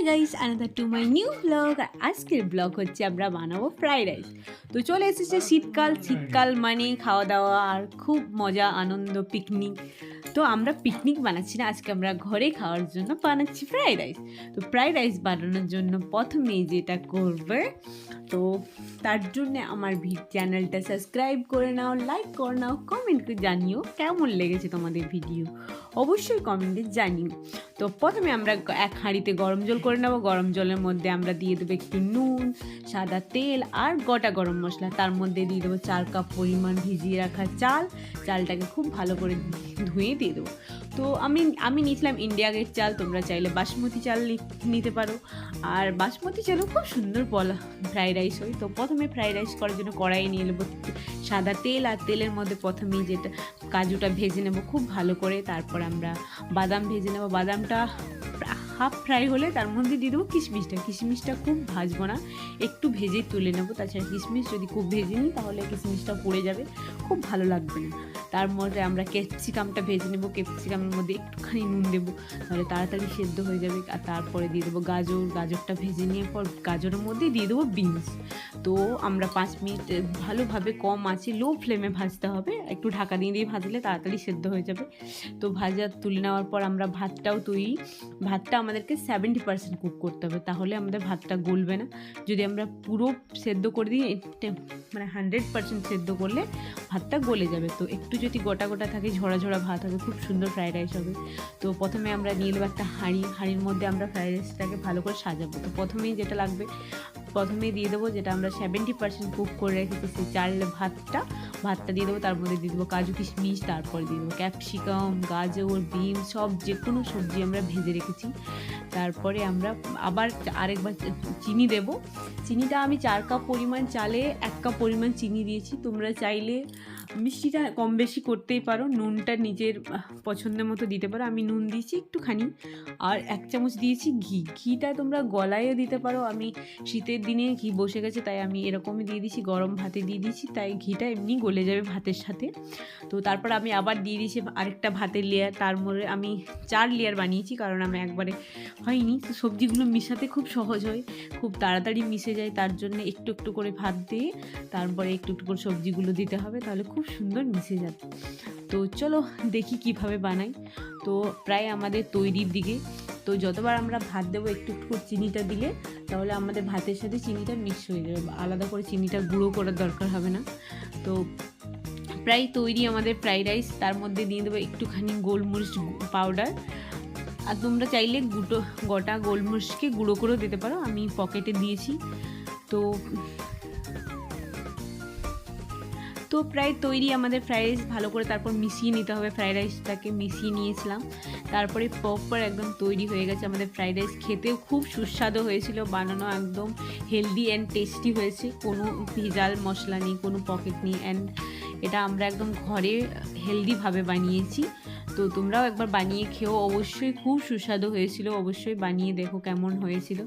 Guys another to my new blog. আর আজকের blog হচ্ছে আমরা বানাবো ফ্রাইড রাইস। তো চলে এসেছে শীতকাল মানে খাওয়া দাওয়া আর খুব মজা আনন্দ পিকনিক। তো আমরা পিকনিক বানাচ্ছি না, আজকে আমরা ঘরে খাওয়ার জন্য বানাচ্ছি ফ্রাইড রাইস। তো ফ্রাইড রাইস বানানোর জন্য প্রথমেই যেটা করবে, তো তার জন্য আমার চ্যানেলটা সাবস্ক্রাইব করে নাও, লাইক করে নাও, কমেন্ট করে জানিও কেমন লেগেছে তোমাদের ভিডিও, অবশ্যই কমেন্টে জানিও। তো প্রথমে আমরা এক হাঁড়িতে গরম জল করে নেবো। গরম জলের মধ্যে আমরা দিয়ে দেবো একটু নুন, সাদা তেল আর গোটা গরম মশলা। তার মধ্যে দিয়ে দেবো 4 কাপ পরিমাণ ভিজিয়ে রাখা চালটাকে খুব ভালো করে ধুয়ে দিয়ে দেবো। তো আমি নিয়েছিলাম ইন্ডিয়া গেট চাল, তোমরা চাইলে বাসমতি চাল নিতে পারো। আর বাসমতি চালও খুব সুন্দর ফ্রাইড রাইস হয়। তো প্রথমে ফ্রাইড রাইস করার জন্য কড়াই নিয়ে নেবো সাদা তেল, আর তেলের মধ্যে প্রথমেই যেটা কাজুটা ভেজে নেবো খুব ভালো করে। তারপর আমরা বাদাম ভেজে নেবো। বাদামটা হাফ ফ্রাই হলে তার মধ্যে দিয়ে দেবো কিশমিশটা খুব ভাজবো না, একটু ভেজেই তুলে নেবো। তাছাড়া কিশমিশ যদি খুব ভেজে নিই তাহলে কিশমিশটা পড়ে যাবে, খুব ভালো লাগবে না। তার মধ্যে আমরা ক্যাপসিকামটা ভেজে নেবো। ক্যাপসিকামের মধ্যে একটুখানি নুন দেবো, তাহলে তাড়াতাড়ি সেদ্ধ হয়ে যাবে। আর তারপরে দিয়ে দেবো গাজরটা ভেজে নিয়ে পর গাজরের মধ্যে দিয়ে দেবো বিনস। তো আমরা 5 মিনিট ভালোভাবে কম আঁচে লো ফ্লেমে ভাজতে হবে, একটু ঢাকা দিয়ে ভাজলে তাড়াতাড়ি সেদ্ধ হয়ে যাবে। তো ভাজা তুলে নেওয়ার পর আমরা ভাতটা আমাদেরকে 70% কুক করতে হবে, তাহলে আমাদের ভাতটা গলবে না। যদি আমরা পুরো সেদ্ধ করে দিই, মানে 100% সেদ্ধ করলে ভাতটা গলে যাবে। তো একটু যদি গোটা থাকে, ঝরা ভাত হবে, খুব সুন্দর ফ্রাইড রাইস হবে। তো প্রথমে আমরা নিয়ে নেবো একটা হাঁড়ির মধ্যে আমরা ফ্রাইড রাইসটাকে ভালো করে সাজাবো। তো প্রথমেই যেটা লাগবে, প্রথমেই দিয়ে দেবো যেটা আমরা 70% কুক করে রেখেছি সেই ভাতটা দিয়ে দেবো। তার মধ্যে দিয়ে দেবো কাজু কিশমিশ, তারপরে দিয়ে দেবো ক্যাপসিকাম, গাজর, বিন, সব যে কোনো সবজি আমরা ভেজে রেখেছি। তারপরে আমরা আবার আরেকবার চিনি দেব। চিনিটা আমি 4 কাপ পরিমাণ চালে 1 কাপ পরিমাণ চিনি দিয়েছি। তোমরা চাইলে মিষ্টিটা কম বেশি করতেই পারো, নুনটা নিজের পছন্দের মতো দিতে পারো। আমি নুন দিয়েছি একটুখানি, আর 1 চামচ দিয়েছি ঘিটা তোমরা গলায়ও দিতে পারো। আমি শীতের দিনে ঘি বসে গেছে তাই আমি এরকমই দিয়ে দিয়েছি, গরম ভাতে দিয়ে দিয়েছি, তাই ঘিটা এমনি গলে যাবে ভাতের সাথে। তো তারপর আমি আবার দিয়ে দিয়েছি আরেকটা ভাতের লেয়ার। তার মধ্যে আমি 4 লেয়ার বানিয়েছি, কারণ আমি একবারে হয়নি। তো সবজিগুলো মিশাতে খুব সহজ হয়, খুব তাড়াতাড়ি মিশে যায়, তার জন্য একটু একটু করে ভাত দিয়ে তারপরে একটু একটু করে সবজিগুলো দিতে হবে, তাহলে খুব সুন্দর মিশে যাবে। তো চলো দেখি কিভাবে বানাই। তো প্রায় আমাদের তৈরির দিকে। তো যতবার আমরা ভাত দেবো একটু একটু করে চিনিটা দিলে তাহলে আমাদের ভাতের সাথে চিনিটা মিক্স হয়ে যাবে, আলাদা করে চিনিটা গুঁড়ো করার দরকার হবে না। তো প্রায় তৈরি আমাদের ফ্রাইড রাইস। তার মধ্যে দিয়ে দেবো একটুখানি গোলমরিচ পাউডার, আর তোমরা চাইলে গোটা গোলমরিচকে গুঁড়ো করেও দিতে পারো, আমি পকেটে দিয়েছি। তো প্রায় তৈরি আমাদের ফ্রাইড রাইস। ভালো করে তারপর মিশিয়ে নিতে হবে, ফ্রাইড রাইসটাকে মিশিয়ে নিয়েছিলাম। তারপরে প্রপার একদম তৈরি হয়ে গেছে আমাদের ফ্রাইড রাইস। খেতেও খুব সুস্বাদু হয়েছিল, বানানো একদম হেলদি অ্যান্ড টেস্টি হয়েছে, কোনো ভেজাল মশলা নেই, কোনো পকেট নেই, অ্যান্ড এটা আমরা একদম ঘরে হেলদিভাবে বানিয়েছি। তো তোমরাও একবার বানিয়ে খেও, অবশ্যই খুব সুস্বাদু হয়েছিল, অবশ্যই বানিয়ে দেখো কেমন হয়েছিল।